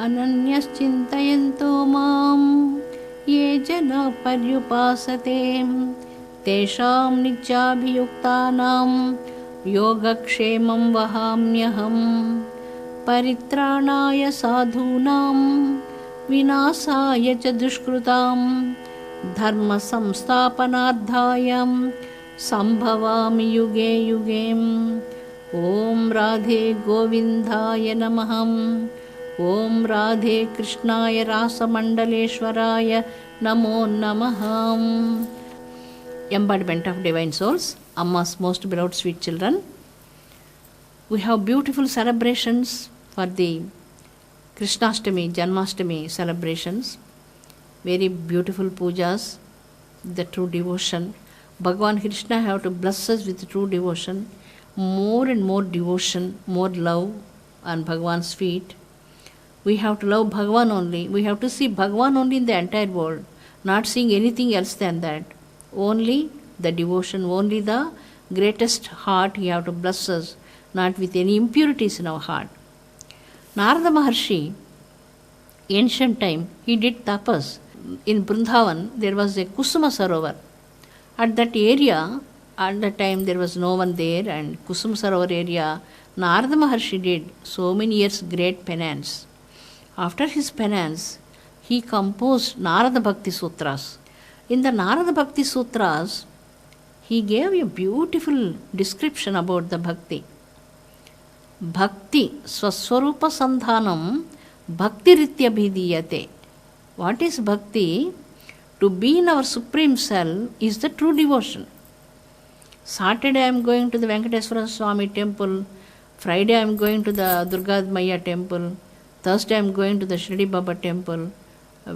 అనన్యశ్చింతయంతో మాం ఏ జనా పర్యుపాసతే తేషాం నిత్యాభియుక్తానాం యోగక్షేమం వహామ్యహం. పరిత్రాణాయ సాధూనాం వినాశాయ చ దుష్కృతాం ధర్మ సంస్థాపనార్థాయ సంభవామి యుగే యుగే. ఓం రాధే గోవిందాయ నమః. ఓం రాధే కృష్ణాయ రాసమండలేశ్వరాయ నమో నమః. Embodiment of divine souls, Amma's most beloved sweet children. We have beautiful celebrations for the Krishnashtami, Janmashtami celebrations. Very beautiful pujas, the true devotion. Bhagavan Krishna have to bless us with true devotion. More and more devotion, more love on Bhagavan's feet. We have to love Bhagavan only. We have to see Bhagavan only in the entire world, not seeing anything else than that. Only the devotion, only the greatest heart He have to bless us, not with any impurities in our heart. Narada Maharshi, ancient time, he did tapas. In Vrindavan, there was a Kusuma Sarovar. At that area, at that time there was no one there, and Kusuma Sarovar area, Narada Maharshi did so many years great penance. After his penance, he composed Narada Bhakti Sutras. In the Narada Bhakti Sutras, he gave a beautiful description about the bhakti. Bhakti swaswarupa sandhanam bhakti ritya bhidiyate. What is bhakti? To be in our supreme self is the true devotion. Saturday I am going to the Venkateswara Swami temple. Friday I am going to the Durga Maya temple. Thursday I am going to the Shirdi Baba temple.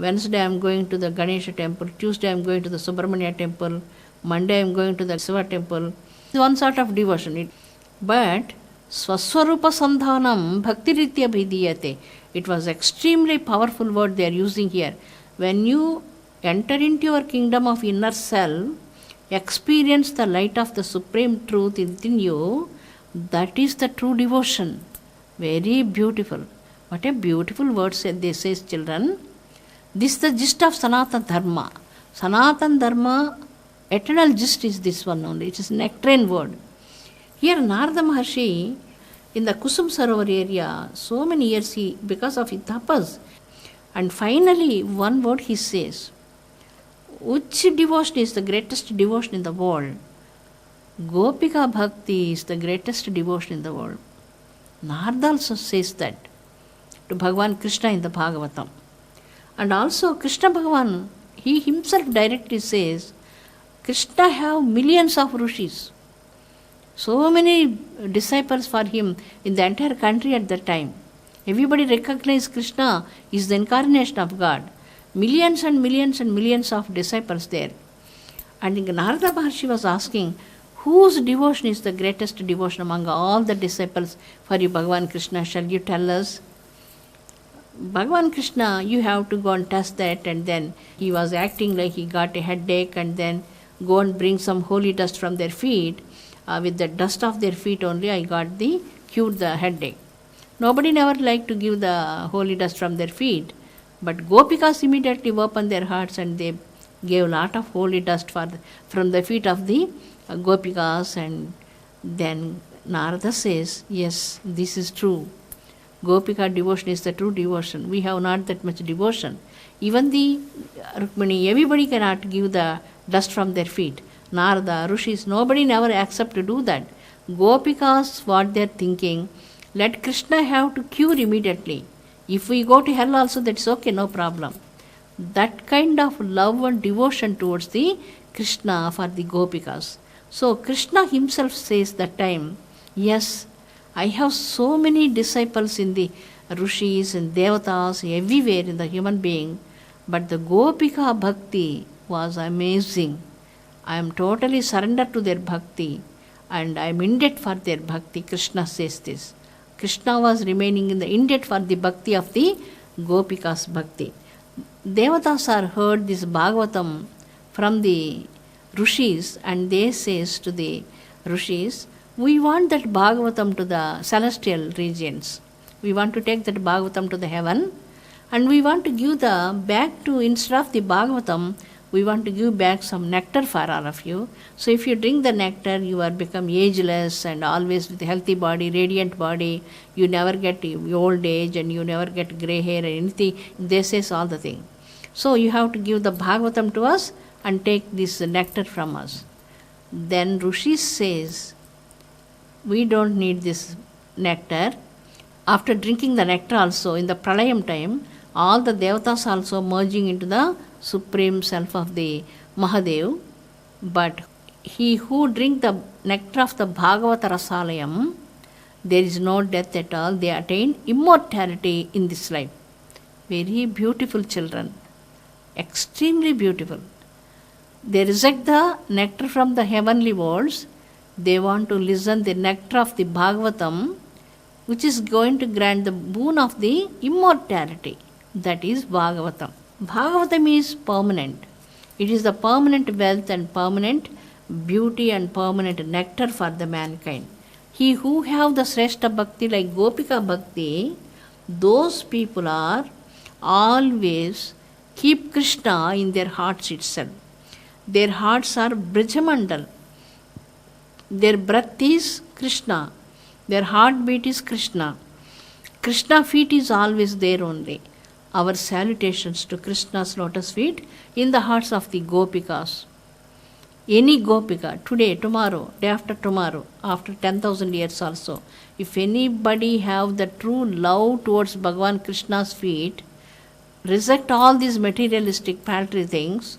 Wednesday I am going to the Ganesha temple. Tuesday I am going to the Subramanya temple. Monday I am going to the Shiva temple. It's one sort of devotion. But Swaswarupa Sandhanam Bhakti Ritya Bhidiyate. It was extremely powerful word they are using here. When you enter into your kingdom of inner self, experience the light of the supreme truth within you, that is the true devotion. Very beautiful. What a beautiful word they say, children. This is the gist of Sanatana Dharma. Sanatana Dharma, eternal gist is this one only. It is an nectarine word. Here Narada Maharshi, in the Kusum Sarovar area, so many years he, because of his tapas, and finally one word he says, which devotion is the greatest devotion in the world? Gopika Bhakti is the greatest devotion in the world. Narada also says that to Bhagavan Krishna in the Bhagavatam. And also Krishna Bhagavan, he himself directly says, Krishna have millions of rishis. So many disciples for him in the entire country at that time. Everybody recognized Krishna is the incarnation of God. Millions and millions and millions of disciples there. And Narada Maharshi was asking, whose devotion is the greatest devotion among all the disciples for you, Bhagavan Krishna? Shall you tell us? Bhagavan Krishna, you have to go and test that. And then he was acting like he got a headache, and then go and bring some holy dust from their feet. With the dust of their feet only I got cured the headache. Nobody never liked to give the holy dust from their feet. But Gopikas immediately opened their hearts and they gave a lot of holy dust from the feet of the Gopikas. And then Narada says, yes, this is true. Gopika devotion is the true devotion. We have not that much devotion. Even the Rukmini, everybody cannot give the dust from their feet. Narada, Rishis, nobody never accept to do that. Gopikas, what they are thinking, let Krishna have to cure immediately. If we go to hell also, that's okay, no problem. That kind of love and devotion towards the Krishna for the Gopikas. So Krishna himself says that time, yes, I have so many disciples in the Rishis and Devatas, everywhere in the human being, but the Gopika Bhakti was amazing. I am totally surrendered to their bhakti and I am in debt for their bhakti. Krishna says this. Krishna was remaining in the in debt for the bhakti of the Gopikas bhakti. Devatas are heard this Bhagavatam from the Rishis, and they says to the Rishis, we want that Bhagavatam to the celestial regions. We want to take that Bhagavatam to the heaven. And we want to give instead of the Bhagavatam, we want to give back some nectar for all of you. So if you drink the nectar, you are become ageless and always with a healthy body, radiant body. You never get old age and you never get grey hair or anything. They say all the thing. So you have to give the Bhagavatam to us and take this nectar from us. Then Rishi says, we don't need this nectar. After drinking the nectar also, in the pralayam time, all the devatas also merging into the supreme self of the Mahadev. But he who drink the nectar of the Bhagavata Rasalayam, there is no death at all. They attain immortality in this life. Very beautiful children. Extremely beautiful. They reject the nectar from the heavenly worlds. They want to listen the nectar of the Bhagavatam, which is going to grant the boon of the immortality. That is Bhagavatam. Bhagavatam is permanent. It is the permanent wealth and permanent beauty and permanent nectar for the mankind. He who have the Sreshta Bhakti like Gopika Bhakti, those people are always keep Krishna in their hearts itself. Their hearts are Brijamandal. Their breath is Krishna. Their heartbeat is Krishna. Krishna feet is always there only. Our salutations to Krishna's lotus feet in the hearts of the Gopikas. Any Gopika, today, tomorrow, day after tomorrow, after 10,000 years also, if anybody have the true love towards Bhagavan Krishna's feet, reject all these materialistic paltry things,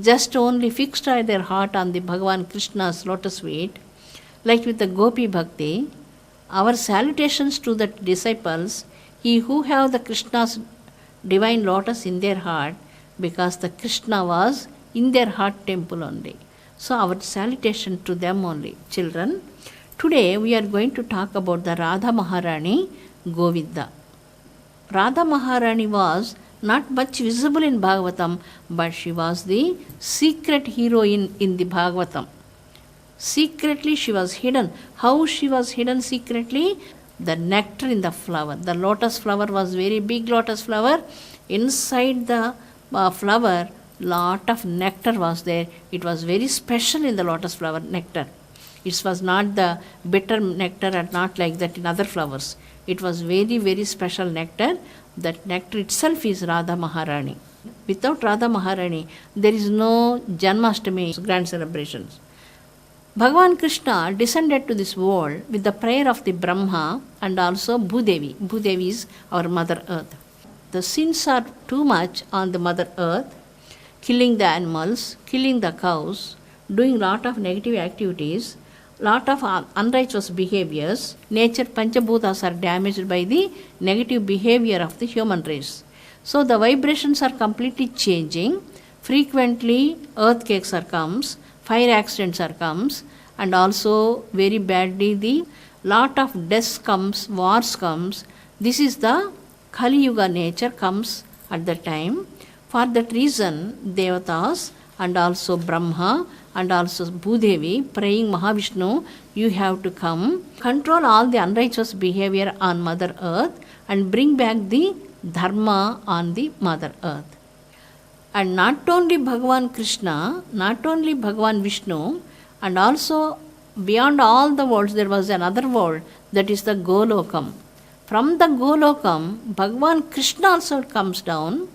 just only fixed their heart on the Bhagavan Krishna's lotus feet, like with the Gopi Bhakti, our salutations to the disciples, he who have the Krishna's divine lotus in their heart, because the Krishna was in their heart temple only. So our salutation to them only. Children, today we are going to talk about the Radha Maharani Govinda. Radha Maharani was not much visible in Bhagavatam, but she was the secret heroine in the Bhagavatam. Secretly she was hidden. How she was hidden secretly? The nectar in the flower. The lotus flower was very big lotus flower. Inside the flower, lot of nectar was there. It was very special in the lotus flower nectar. It was not the bitter nectar and not like that in other flowers. It was very, very special nectar. That nectar itself is Radha Maharani. Without Radha Maharani, there is no Janmashtami grand celebrations. Bhagavan Krishna descended to this world with the prayer of the Brahma and also Bhudevi. Bhudevi is our Mother Earth. The sins are too much on the Mother Earth, killing the animals, killing the cows, doing lot of negative activities, lot of unrighteous behaviors. Nature Panchabhutas are damaged by the negative behavior of the human race. So the vibrations are completely changing. Frequently earthquakes are comes, fire accidents are comes, and also very badly the lot of deaths comes, wars comes. This is the Kali Yuga nature comes at the time. For that reason, Devatas and also Brahma and also Bhudevi praying Mahavishnu, you have to come, control all the unrighteous behavior on Mother Earth and bring back the Dharma on the Mother Earth. And not only Bhagavan Krishna, not only Bhagavan Vishnu, and also beyond all the worlds there was another world, that is the Golokam. From the Golokam, Bhagavan Krishna also comes down,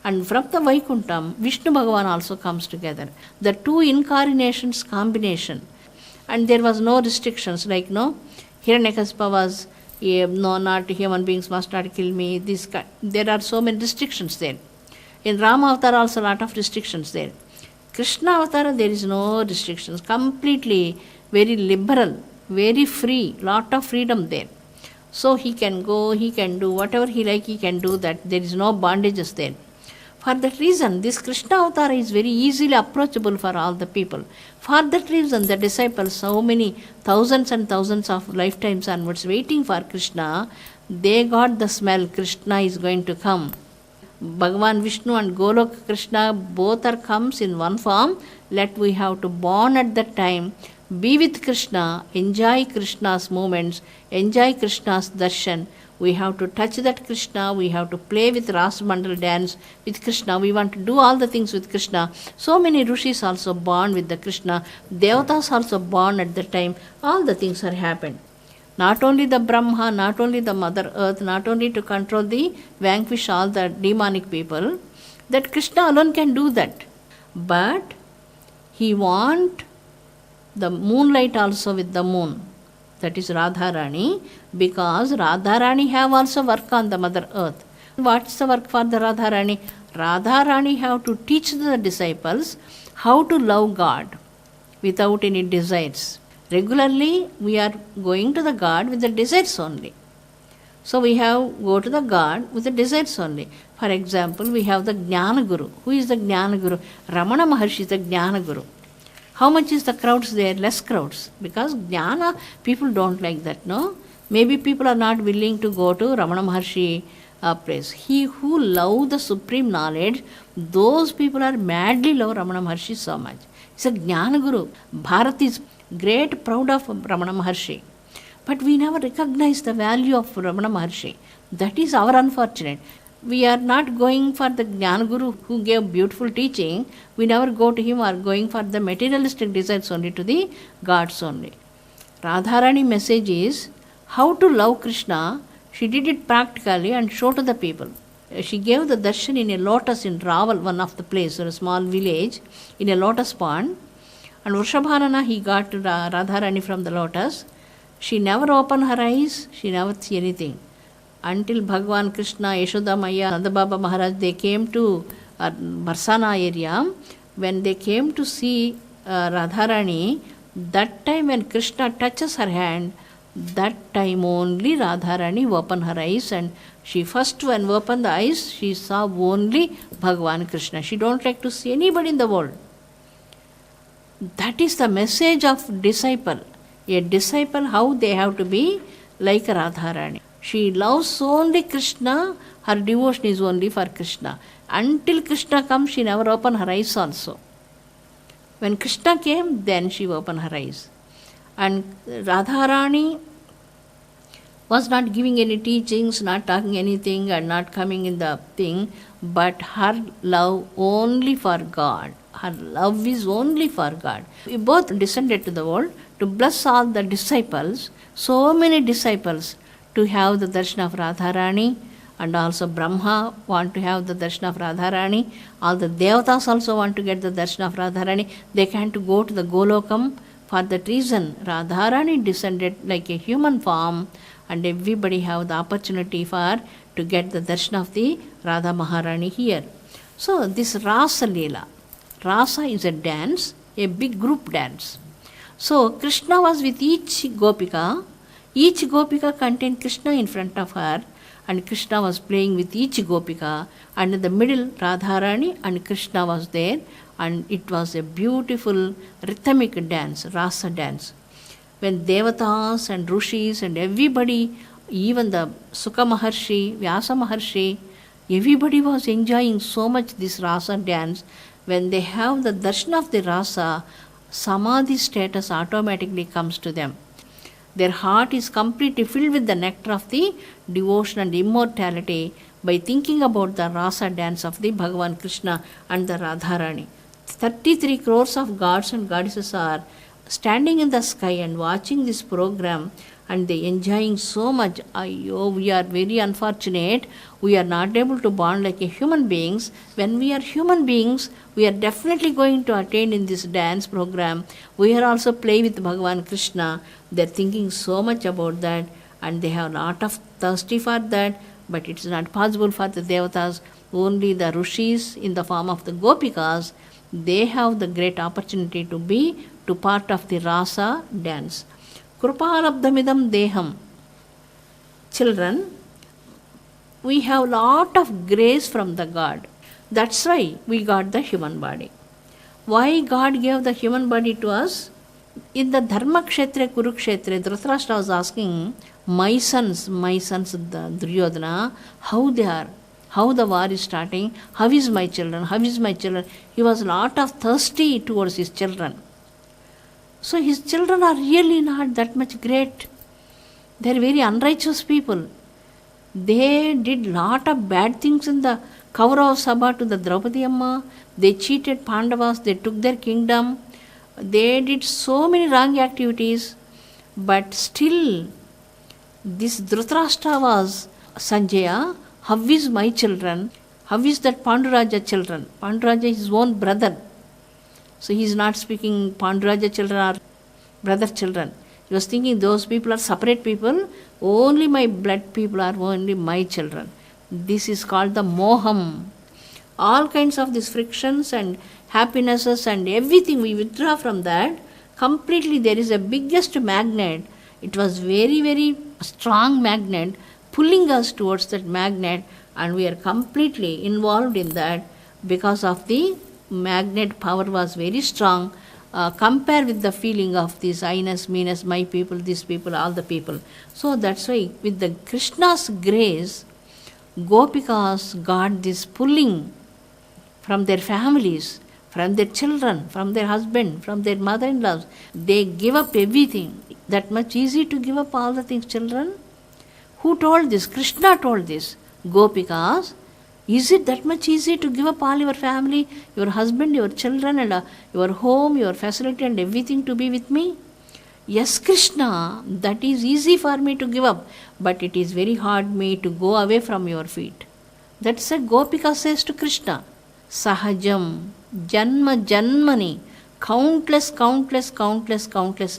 and from the Vaikuntham, Vishnu Bhagavan also comes together. The two incarnations combination. And there was no restrictions like Hiranyakasipa was, no, not human beings must not kill me. There are so many restrictions there. In Rama Avatar also a lot of restrictions there. Krishna Avatar there is no restrictions. Completely very liberal, very free, lot of freedom there. So he can go, he can do whatever he like, he can do that. There is no bondages there. For that reason, this Krishna Avatar is very easily approachable for all the people. For that reason, the disciples, so many thousands and thousands of lifetimes onwards, waiting for Krishna, they got the smell, Krishna is going to come. Bhagavan Vishnu and Golok Krishna both are comes in one form. Let we have to born at that time, be with Krishna, enjoy Krishna's moments, enjoy Krishna's darshan. We have to touch that Krishna. We have to play with Ras Mandal dance with Krishna. We want to do all the things with Krishna. So many rishis also born with the Krishna. Devatas also born at the time. All the things are happened. Not only the Brahma, not only the Mother Earth, not only to control vanquish all the demonic people, that Krishna alone can do that. But he want the moonlight also with the moon. That is Radharani, because Radharani have also work on the Mother Earth. What's the work for the Radharani? Radharani have to teach the disciples how to love God without any desires. Regularly, we are going to the God with the desires only. So we have go to the God with the desires only. For example, we have the Jnana Guru. Who is the Jnana Guru? Ramana Maharshi is the Jnana Guru. How much is the crowds there? Less crowds. Because Jnana, people don't like that, no? Maybe people are not willing to go to Ramana Maharshi place. He who love the supreme knowledge, those people are madly love Ramana Maharshi so much. He's a Jnana Guru. Bharat is great proud of Ramana Maharshi. But we never recognize the value of Ramana Maharshi. That is our unfortunate. We are not going for the Jnana Guru who gave beautiful teaching. We never go to him or going for the materialistic desires only, to the gods only. Radharani message is how to love Krishna. She did it practically and showed to the people. She gave the darshan in a lotus in Raval, one of the place, or a small village, in a lotus pond. And Vrishabhanana, he got Radharani from the lotus. She never opened her eyes, she never see anything. Until Bhagwan Krishna, Yashoda Maya, Nanda Baba Maharaj, they came to Barsana area. When they came to see Radharani, that time when Krishna touches her hand, that time only Radharani opened her eyes, and she first when opened the eyes, she saw only Bhagwan Krishna. She don't like to see anybody in the world. That is the message of disciple. A disciple, how they have to be like Radharani. She loves only Krishna, her devotion is only for Krishna. Until Krishna comes, she never opened her eyes also. When Krishna came, then she opened her eyes. And Radharani was not giving any teachings, not talking anything, and not coming in the thing, but her love only for God. Her love is only for God. We both descended to the world to bless all the disciples, so many disciples, to have the darshan of Radharani, and also Brahma want to have the darshan of Radharani. All the Devatas also want to get the darshan of Radharani. They can't go to the Golokam. For that reason, Radharani descended like a human form, and everybody have the opportunity to get the darshan of the Radha Maharani here. So this Rasa Leela. Rasa is a dance, a big group dance. So Krishna was with each Gopika. Each Gopika contained Krishna in front of her, and Krishna was playing with each Gopika, and in the middle Radharani and Krishna was there, and it was a beautiful rhythmic dance, Rasa dance. When Devatas and Rishis and everybody, even the Sukha Maharshi, Vyasa Maharshi, everybody was enjoying so much this Rasa dance. When they have the darshan of the Rasa, Samadhi status automatically comes to them. Their heart is completely filled with the nectar of the devotion and immortality by thinking about the Rasa dance of the Bhagavan Krishna and the Radharani. 33 crores of gods and goddesses are standing in the sky and watching this program, and they enjoying so much. We are very unfortunate. We are not able to bond like a human beings. When we are human beings, we are definitely going to attain in this dance program. We are also play with Bhagavan Krishna. They are thinking so much about that, and they have a lot of thirsty for that, but it is not possible for the Devatas. Only the Rishis in the form of the Gopikas, they have the great opportunity to be to part of the Rasa dance. Krupalabdhamidam deham. Children, we have lot of grace from the God. That's why we got the human body. Why God gave the human body to us? In the Dharma Kshetra, Kurukshetra, Dhritarashtra was asking, my sons, the Duryodhana, how they are, how the war is starting, how is my children, how is my children. He was a lot of thirsty towards his children. So his children are really not that much great. They are very unrighteous people. They did lot of bad things in the Kaurava Sabha to the Draupadi Amma. They cheated Pandavas, they took their kingdom. They did so many wrong activities, but still this Dhritarashtra was, Sanjaya, how is my children? How is that Panduraja children? Panduraja is his own brother. So he is not speaking Panduraja children or brother children. He was thinking those people are separate people, only my blood people are only my children. This is called the moham. All kinds of these frictions and happinesses and everything we withdraw from that. Completely there is a biggest magnet. It was very, very strong magnet pulling us towards that magnet, and we are completely involved in that because of the magnet power was very strong. Compare with the feeling of this I-ness, me-ness, my people, these people, all the people. So that's why with the Krishna's grace, Gopikas got this pulling from their families, from their children, from their husband, from their mother-in-laws. They give up everything. That much easy to give up all the things, children? Who told this? Krishna told this. Gopikas, is it that much easy to give up all your family, your husband, your children, and your home, your facility and everything to be with me? Yes, Krishna, that is easy for me to give up, but it is very hard me to go away from your feet. That's a Gopika says to Krishna. Sahajam, Janma Janmani, countless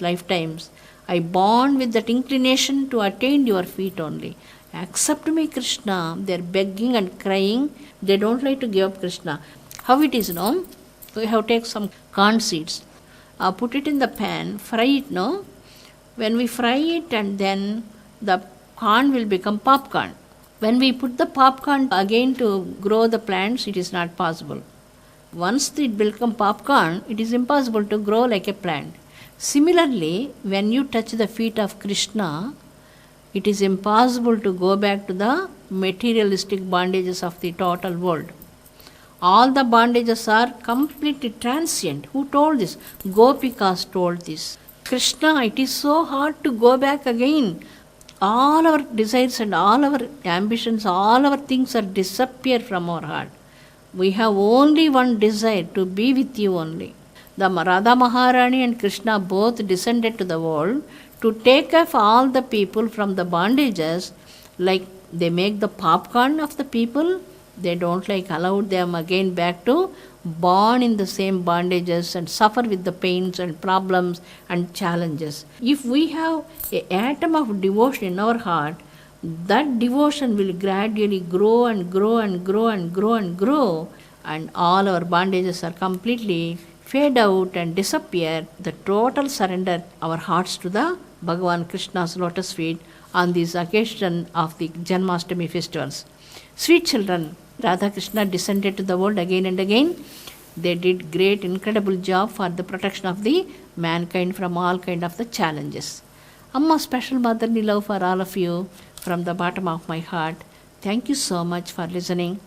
lifetimes, I born with that inclination to attain your feet only. Accept me, Krishna. They are begging and crying. They don't like to give up Krishna. How it is, no? We have to take some corn seeds, put it in the pan, fry it, no? When we fry it, and then the corn will become popcorn. When we put the popcorn again to grow the plants, it is not possible. Once it become popcorn, it is impossible to grow like a plant. Similarly, when you touch the feet of Krishna, it is impossible to go back to the materialistic bondages of the total world. All the bondages are completely transient. Who told this? Gopikas told this. Krishna, it is so hard to go back again. All our desires and all our ambitions, all our things are disappear from our heart. We have only one desire, to be with you only. The Radha Maharani and Krishna both descended to the world to take off all the people from the bondages, like they make the popcorn of the people, they don't like allow them again back to born in the same bondages and suffer with the pains and problems and challenges. If we have an atom of devotion in our heart, that devotion will gradually grow and grow and grow and grow and grow, and all our bondages are completely fade out and disappear. The total surrender our hearts to the Bhagavan Krishna's lotus feet on this occasion of the Janmashtami festivals. Sweet children, Radha Krishna descended to the world again and again. They did great, incredible job for the protection of the mankind from all kind of the challenges. Amma, special motherly love for all of you from the bottom of my heart. Thank you so much for listening.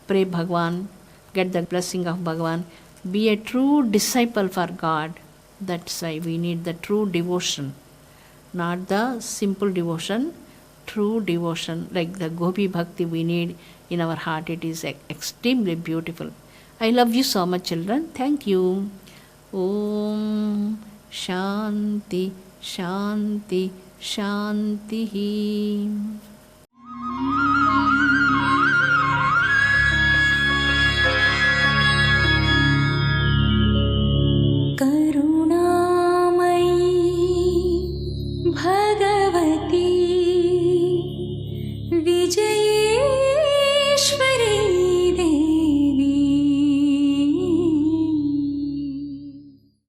Pray Bhagavan, get the blessing of Bhagavan. Be a true disciple for God. That's why we need the true devotion. Not the simple devotion, true devotion, like the Gopi Bhakti we need in our heart. It is extremely beautiful. I love you so much, children. Thank you. Om Shanti, Shanti, Shanti.